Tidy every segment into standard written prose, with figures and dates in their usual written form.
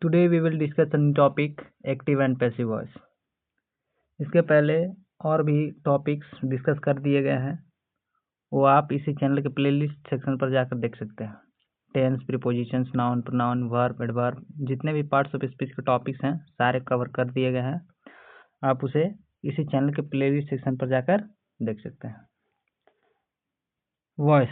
Today we will discuss a new topic, active and passive voice. इसके पहले और भी टॉपिक्स डिस्कस कर दिए गए हैं, वो आप इसी चैनल के प्लेलिस्ट सेक्शन पर जाकर देख सकते हैं। Tense, prepositions, noun, pronoun, verb, adverb, जितने भी पार्ट्स ऑफ स्पीच के टॉपिक्स हैं सारे कवर कर दिए गए हैं। आप उसे इसी चैनल के प्लेलिस्ट सेक्शन पर जाकर देख सकते हैं। Voice,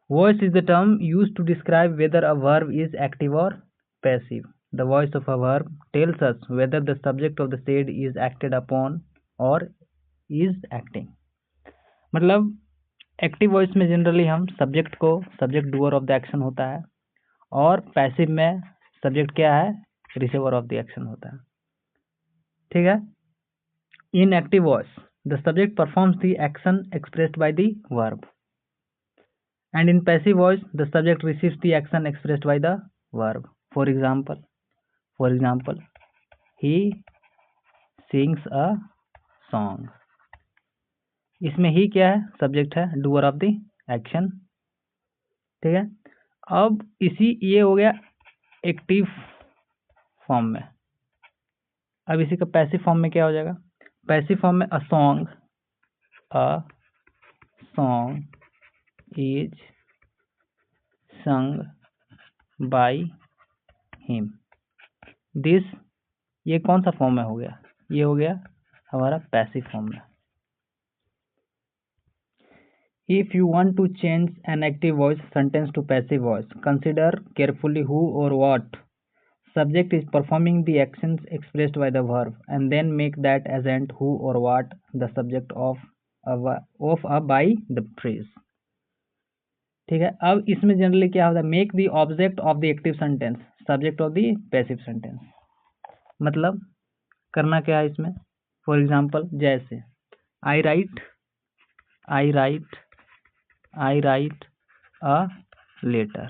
voice is the term used to describe whether a verb is active or passive. The voice of a verb tells us whether the subject of the said is acted upon or is acting. मतलब active voice में generally हम subject को, subject doer of the action होता है, और passive में subject क्या है, रिसीवर ऑफ द एक्शन होता है। ठीक है। इन active voice the subject performs the action expressed by the verb, and in passive voice the subject receives the action expressed by the verb. For example, he sings a song. इसमें ही क्या है, subject है, doer of the action. ठीक है। अब ये हो गया एक्टिव फॉर्म में। अब इसी का पैसिव फॉर्म में क्या हो जाएगा, पैसिव फॉर्म में a song is sung by him. This ये कौन सा फॉर्म में हो गया, ये हो गया हमारा पैसिव फॉर्म में। If you want to change an active voice sentence to passive voice, consider carefully who or what subject is performing the actions expressed by the verb, and then make that agent who or what the subject of a by the phrase. ठीक है। अब इसमें generally क्या होता है, make the object of the active sentence subject of the passive sentence. मतलब करना क्या है इसमें, फॉर एग्जाम्पल जैसे आई राइट अ लेटर।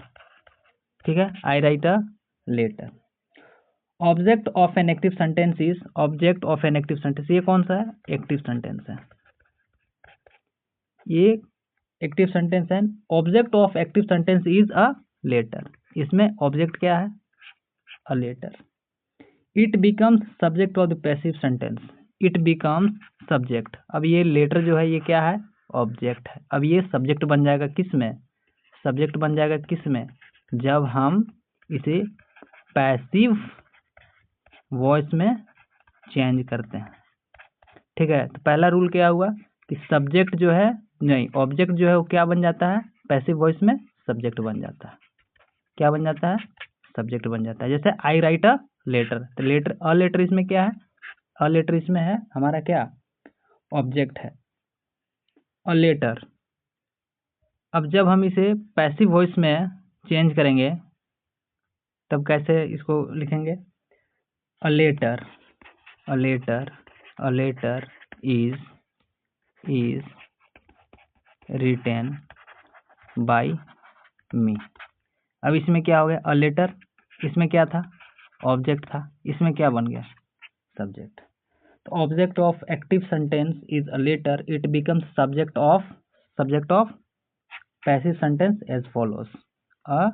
ठीक है, I write a letter. Object of an active sentence is, object of an active sentence ये कौन सा है, एक्टिव सेंटेंस है, ये एक्टिव सेंटेंस है। Object of active sentence is a letter. इसमें ऑब्जेक्ट क्या है, a letter. It becomes subject of the passive sentence, it becomes subject. अब ये लेटर जो है ये क्या है, ऑब्जेक्ट है। अब ये सब्जेक्ट बन जाएगा किस में, सब्जेक्ट बन जाएगा किस में, जब हम इसे पैसिव वॉइस में चेंज करते हैं। ठीक है। तो पहला रूल क्या हुआ कि सब्जेक्ट जो है, नहीं, ऑब्जेक्ट जो है वो क्या बन जाता है, पैसिव वॉइस में सब्जेक्ट बन जाता है। क्या बन जाता है, सब्जेक्ट बन जाता है। जैसे आई राइट अ लेटर, तो लेटर, अ लेटर इसमें क्या है, अ लेटर इसमें है हमारा क्या, ऑब्जेक्ट है, अ लेटर। अब जब हम इसे पैसिव वॉइस में चेंज करेंगे तब कैसे इसको लिखेंगे, a letter is written by me. अब इसमें क्या हो गया, अ लेटर, इसमें क्या था, ऑब्जेक्ट था, इसमें क्या बन गया, सब्जेक्ट। तो object of active sentence is a letter, it becomes subject of passive sentence as follows, a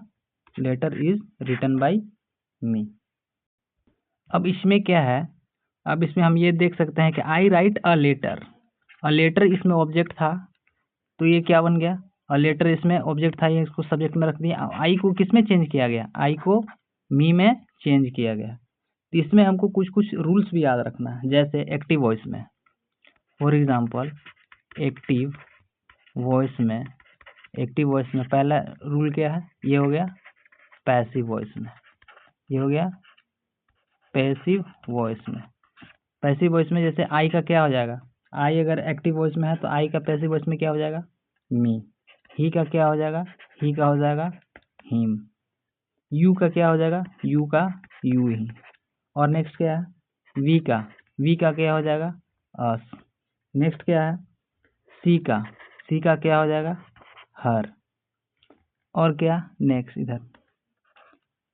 letter is written by me. अब इसमें क्या है, अब इसमें हम ये देख सकते हैं कि आई राइट अ लेटर इसमें ऑब्जेक्ट था, तो ये क्या बन गया, अ लेटर इसमें ऑब्जेक्ट था, ये इसको सब्जेक्ट में रख दिया। आई को किस में चेंज किया गया, आई को मी में चेंज किया गया। तो इसमें हमको कुछ कुछ रूल्स भी याद रखना है। जैसे एक्टिव वॉइस में, फॉर एग्जांपल एक्टिव वॉइस में पहला रूल क्या है, ये हो गया पैसिव वॉइस में, ये हो गया पैसिव वॉइस में जैसे आई का क्या हो जाएगा, आई अगर एक्टिव वॉइस में है तो आई का पैसिव वॉइस में क्या हो जाएगा, मी। ही का क्या हो जाएगा, ही का हो जाएगा हिम। यू का क्या हो जाएगा, यू का यू ही। और नेक्स्ट क्या है, वी का क्या हो जाएगा, अस। नेक्स्ट क्या है, सी का क्या हो जाएगा, हर। और क्या, नेक्स्ट इधर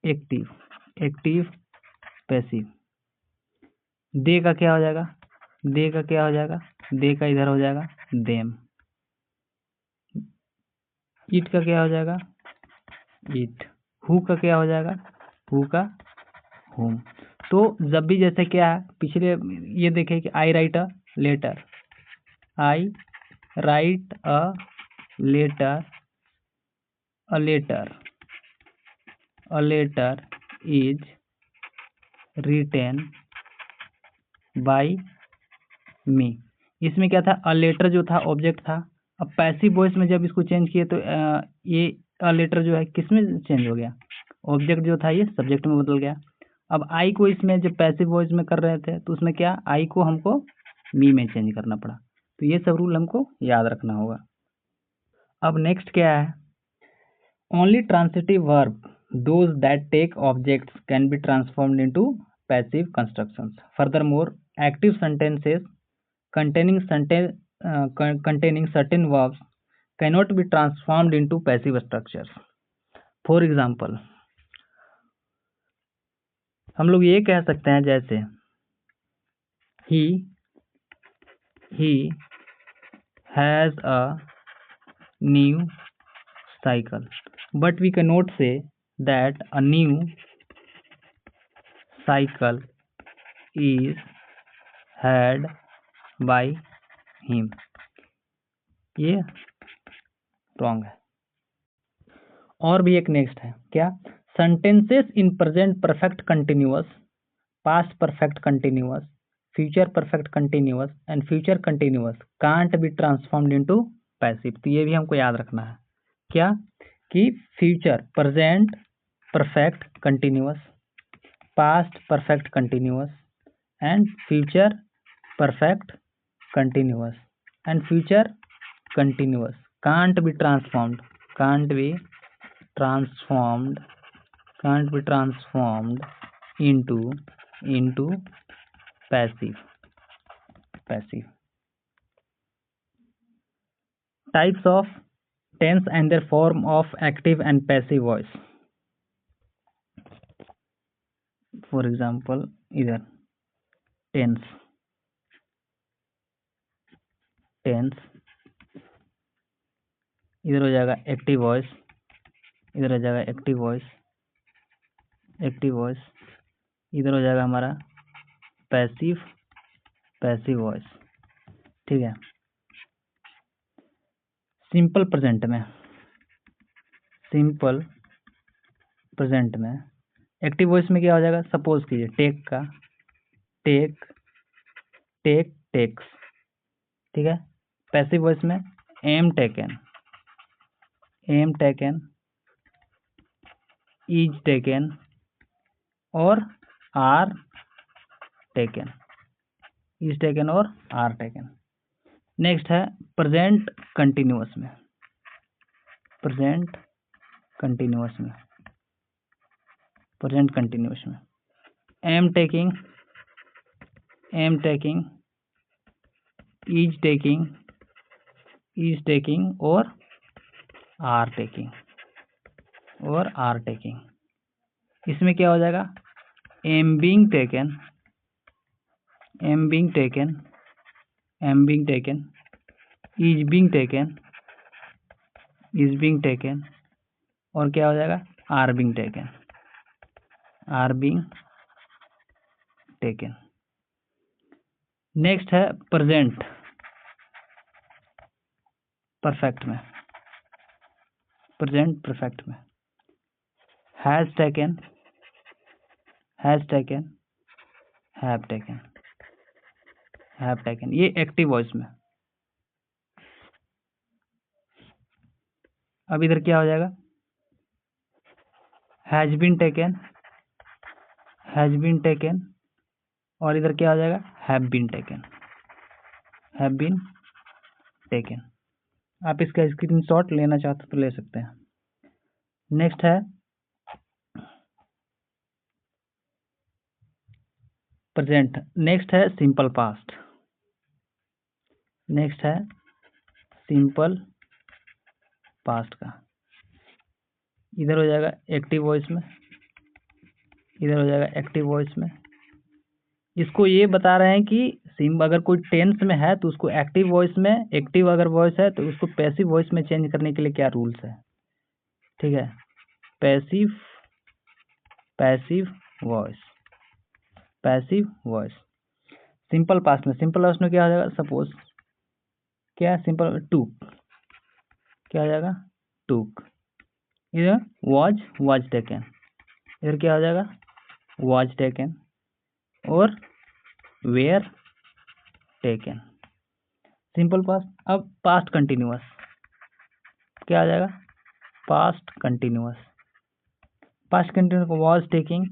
एक्टिव पैसिव। दे का क्या हो जाएगा, दे का इधर हो जाएगा देम। ईट का क्या हो जाएगा, ईट। हु का क्या हो जाएगा, हु का होम। तो जब भी जैसे क्या है, पिछले ये देखें कि I write a letter, I write a letter, a letter, a letter is written by me. इसमें क्या था, अ लेटर जो था ऑब्जेक्ट था। अब पैसिव वॉइस में जब इसको चेंज किए तो ये अ लेटर जो है किस में चेंज हो गया, ऑब्जेक्ट जो था ये सब्जेक्ट में बदल गया। अब आई को इसमें जब पैसिव वॉइस में कर रहे थे तो उसमें क्या, आई को हमको मी में चेंज करना पड़ा। तो ये सब रूल हमको याद रखना होगा। अब नेक्स्ट क्या है, only transitive verb those that take objects can be transformed into passive constructions. Furthermore active sentences containing certain verbs cannot be transformed into passive structures. For example, हम लोग ये कह सकते हैं जैसे he has a new cycle, but we cannot say that a new cycle is had by him. ये wrong है। और भी एक नेक्स्ट है क्या, sentences in present perfect continuous, past perfect continuous, future perfect continuous and future continuous can't be transformed into passive. तो ये भी हमको याद रखना है क्या, कि future present perfect continuous, past perfect continuous and future perfect continuous and future continuous can't be transformed, can't be transformed into passive. Types of tense and their form of active and passive voice. For example, either tense इधर हो जाएगा active voice, इधर हो जाएगा active voice, इधर हो जाएगा हमारा पैसिव वॉइस। ठीक है। सिंपल प्रेजेंट में एक्टिव वॉइस में क्या हो जाएगा, सपोज कीजिए टेक्स। ठीक है। पैसिव वॉइस में एम टेकन, इज टेकन और आर टेकन, इज टेकन और आर टेकन। नेक्स्ट है प्रेजेंट कंटिन्यूअस में, एम टेकिंग, इज टेकिंग और आर टेकिंग। इसमें क्या हो जाएगा, am being taken, is being taken और क्या हो जाएगा, आर बीइंग टेकन। नेक्स्ट है प्रेजेंट परफेक्ट में, हैज टेकन, हैव टेकन, ये एक्टिव वॉइस में। अब इधर क्या हो जाएगा, हैज बीन टेकन और इधर क्या हो जाएगा, हैव बीन टेकन। आप इसका स्क्रीनशॉट लेना चाहते तो ले सकते हैं। नेक्स्ट है प्रेजेंट, नेक्स्ट है सिंपल पास्ट, का इधर हो जाएगा एक्टिव वॉइस में, इसको ये बता रहे हैं कि अगर कोई टेंस में है तो उसको एक्टिव वॉइस में, एक्टिव अगर वॉइस है तो उसको पैसिव वॉइस में चेंज करने के लिए क्या रूल्स है। ठीक है। Passive voice, passive voice. Simple past में क्या हो जाएगा, सपोज क्या है, सिंपल टूक, क्या हो जाएगा, टूक। इधर वॉज टेकन, इधर क्या हो जाएगा, वॉज टेकन, और वेयर टेकन। Simple past. अब पास्ट कंटिन्यूअस क्या आ जाएगा, past continuous. Past continuous was taking,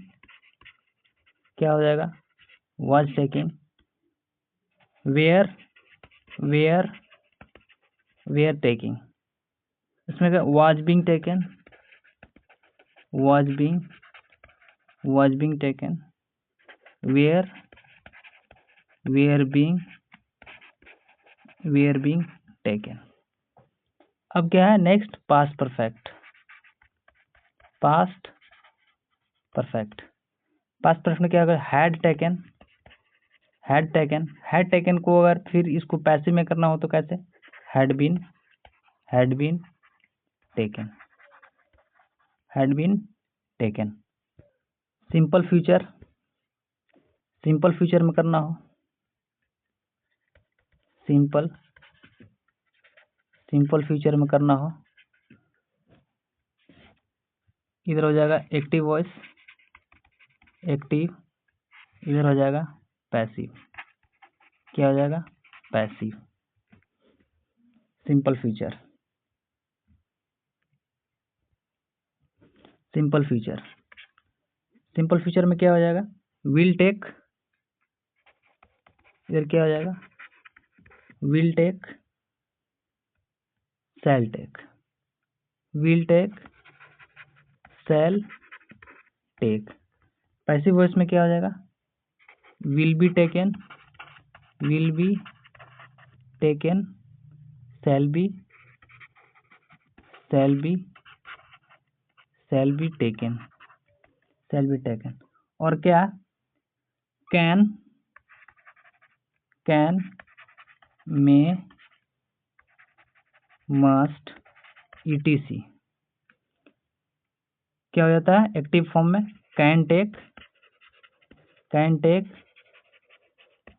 क्या हो जाएगा, वॉज टेकिंग। वेयर टेकिंग, इसमें क्या, was being taken, was being taken. Were being taken. अब क्या है next, past perfect. Past perfect में क्या होगा, हैड टेकन को अगर फिर इसको पैसिव में करना हो तो कैसे, had been taken, simple future में करना हो, सिंपल फ्यूचर में करना हो, इधर हो जाएगा एक्टिव वॉइस, एक्टिव, इधर हो जाएगा पैसिव, क्या हो जाएगा, पैसिव। सिंपल फ्यूचर में क्या हो जाएगा, विल टेक, इधर क्या हो जाएगा, will take, shall take, will take, shall take. Passive voice में क्या हो जाएगा, will be taken, shall be taken, और क्या, कैन, मे, मस्ट, etc। क्या हो जाता है एक्टिव फॉर्म में, कैन टेक,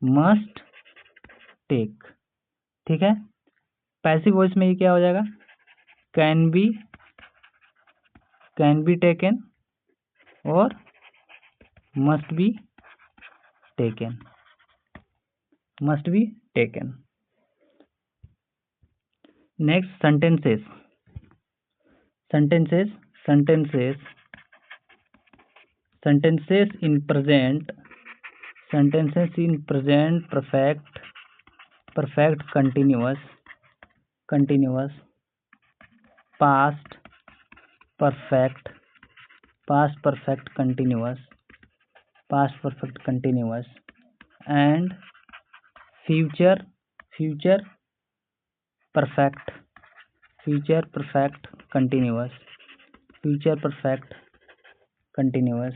मस्ट टेक, ठीक है। पैसिव वॉइस में ये क्या हो जाएगा, कैन बी टेकन और must be taken. Next sentences in present, perfect continuous, past perfect continuous, and future perfect continuous,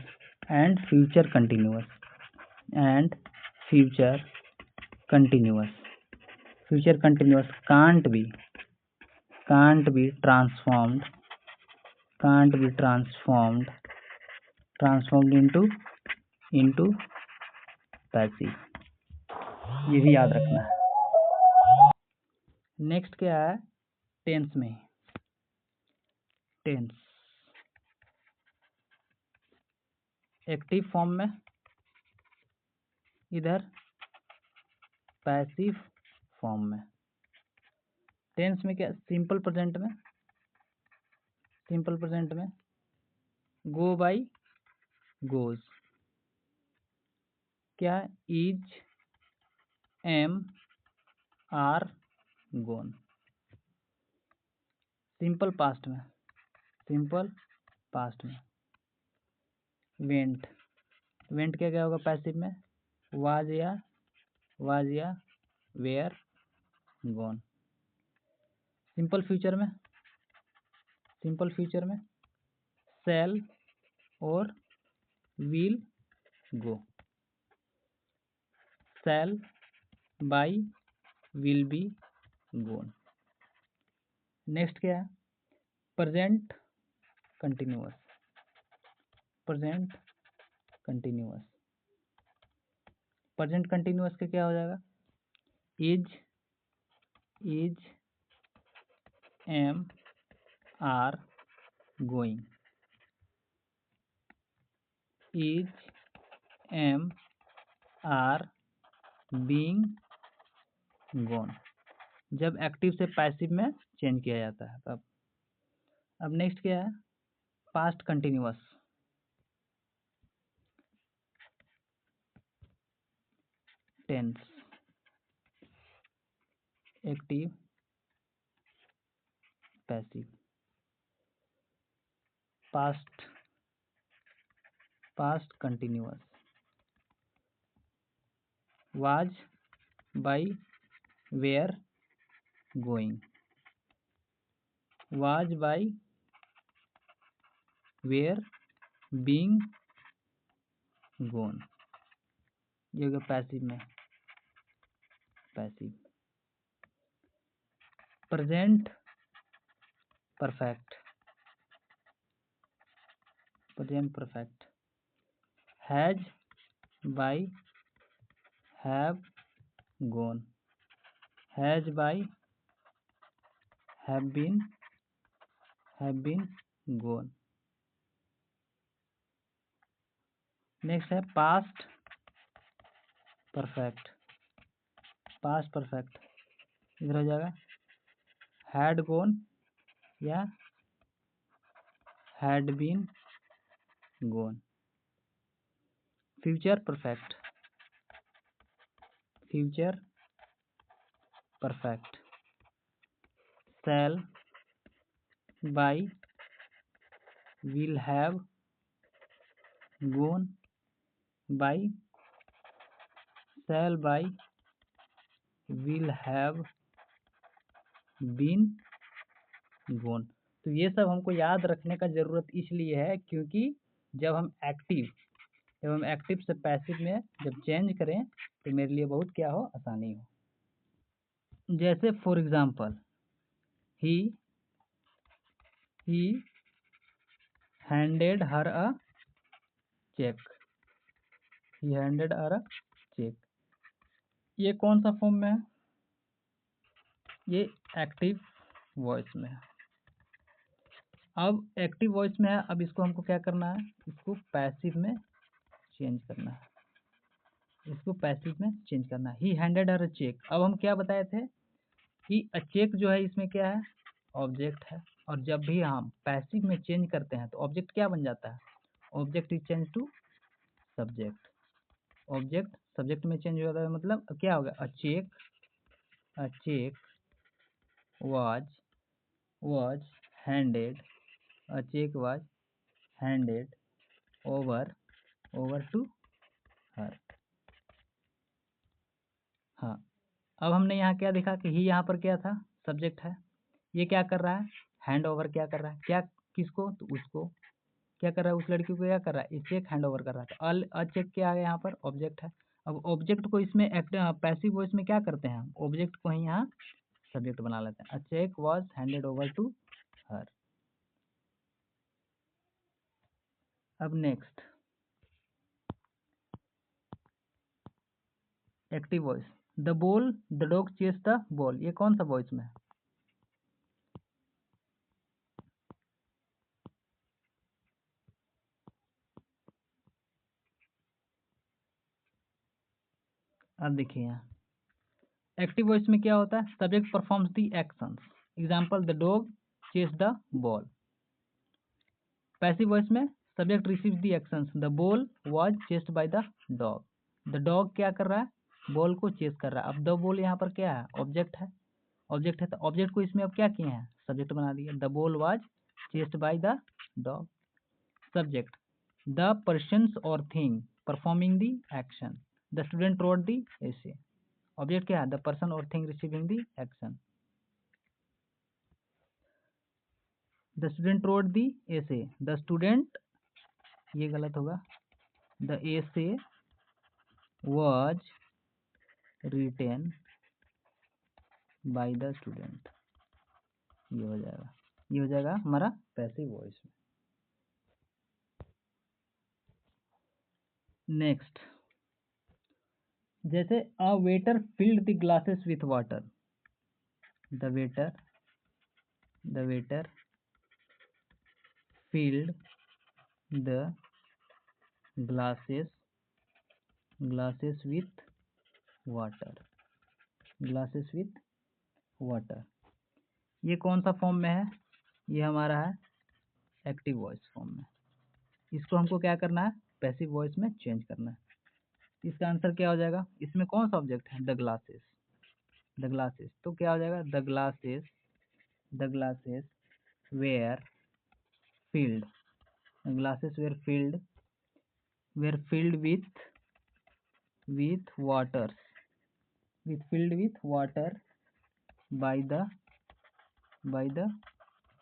and future continuous. Can't be transformed into passive, ये भी याद रखना है। नेक्स्ट क्या है, टेंस में, एक्टिव फॉर्म में, इधर पैसिव फॉर्म में। टेंस में क्या, सिंपल प्रेजेंट में गो बाई गोज, क्या, is, am, are, gone. Simple past में वेंट क्या होगा पैसिव में, वाज या वेयर, गॉन। सिंपल फ्यूचर में शैल और will go, shall by will be gone. Next क्या है, present continuous, present continuous. Present continuous का क्या हो जाएगा? Is, am, are, going. Is, am, are, being, gone. जब एक्टिव से पैसिव में चेंज किया जाता है तब। अब नेक्स्ट क्या है? Past continuous. Tense, active, passive. Past continuous. Was, by, were, going. Was, by, were, being, gone. ये हो गया पैसिव में। Passive. Present perfect. Present perfect. Has, by, have, gone. Has, by, have been, gone. Next है past perfect. Past perfect इधर हो जाएगा had gone या had been gone. Future perfect. Future perfect. Shall, by, will have, gone, by, shall, by, will have been, gone. तो ये सब हमको याद रखने का ज़रूरत इसलिए है क्योंकि जब हम एक्टिव से पैसिव में जब चेंज करें तो मेरे लिए बहुत क्या हो, आसानी हो। जैसे for example he handed her a cheque. He handed her a cheque. ये कौन सा फॉर्म में है? ये एक्टिव वॉइस में है। अब एक्टिव वॉइस में है, अब इसको हमको क्या करना है? इसको पैसिव में चेंज करना है। इसको पैसिव में चेंज करना है। He handed her a cheque. अब हम क्या बताए थे कि अ चेक जो है इसमें क्या है? ऑब्जेक्ट है। और जब भी हम पैसिव में चेंज करते हैं तो ऑब्जेक्ट क्या बन जाता है? Object is change to subject. Object subject में चेंज हो जाता है, मतलब क्या होगा? A cheque was handed, a check was handed over to her। हाँ, अब हमने यहाँ क्या देखा कि ही यहाँ पर क्या था? सब्जेक्ट है। ये क्या कर रहा है? हैंड ओवर क्या कर रहा है? क्या, किसको? तो उसको। क्या कर रहा है? उस लड़की को क्या कर रहा है? चेक हैंड ओवर कर रहा है। तो अ चेक क्या आ गया यहाँ पर? ऑब्जेक्ट है। अब ऑब्जेक्ट को इसमें पैसिव वॉइस में क्या करते हैं? ऑब्जेक्ट को ही यहाँ सब्जेक्ट बना लेते हैं। A cheque was handed over to her. अब next active voice. The dog chase the ball. ये कौन सा वॉइस में है? अब देखिए यहाँ एक्टिव वॉइस में क्या होता है? Subject performs the actions. Example the dog chase the ball. Passive voice में subject receives the actions. The ball was chased by the dog. The dog क्या कर रहा है? बॉल को चेस कर रहा है। अब द बॉल यहाँ पर क्या है? ऑब्जेक्ट है। ऑब्जेक्ट है तो ऑब्जेक्ट को इसमें अब क्या किए हैं? सब्जेक्ट बना दिया। The ball was chased by the dog. Subject the persons और thing performing the action. The student wrote the essay. Object क्या है? द पर्सन और thing receiving the action. The student wrote the essay. The student, ये गलत होगा, the essay was written by the student. ये हो जाएगा हमारा पैसिव वॉइस में। नेक्स्ट, जैसे a waiter filled the glasses with water, the waiter filled the glasses with water, ये कौन सा फॉर्म में है? ये हमारा है एक्टिव वॉइस फॉर्म में। इसको हमको क्या करना है? पैसिव वॉइस में चेंज करना है। इसका आंसर क्या हो जाएगा? इसमें कौन सा ऑब्जेक्ट है? द ग्लासेस, तो क्या हो जाएगा? The glasses were filled, glasses were filled with water by the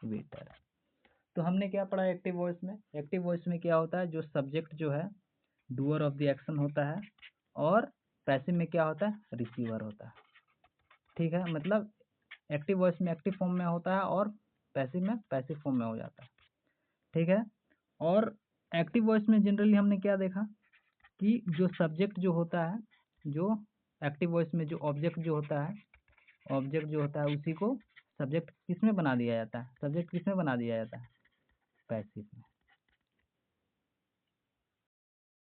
waiter। तो हमने क्या पढ़ा एक्टिव वॉइस में? एक्टिव वॉइस में क्या होता है? जो सब्जेक्ट जो है डूअर ऑफ द एक्शन होता है, और पैसिव में क्या होता है? रिसीवर होता है। ठीक है, मतलब एक्टिव वॉइस में एक्टिव फॉर्म में होता है और पैसिव में पैसिव फॉर्म में हो जाता है। ठीक है, और एक्टिव वॉइस में जनरली हमने क्या देखा कि जो सब्जेक्ट जो होता है, जो एक्टिव वॉइस में जो ऑब्जेक्ट जो होता है उसी को सब्जेक्ट किस में बना दिया जाता है? पैसिव में।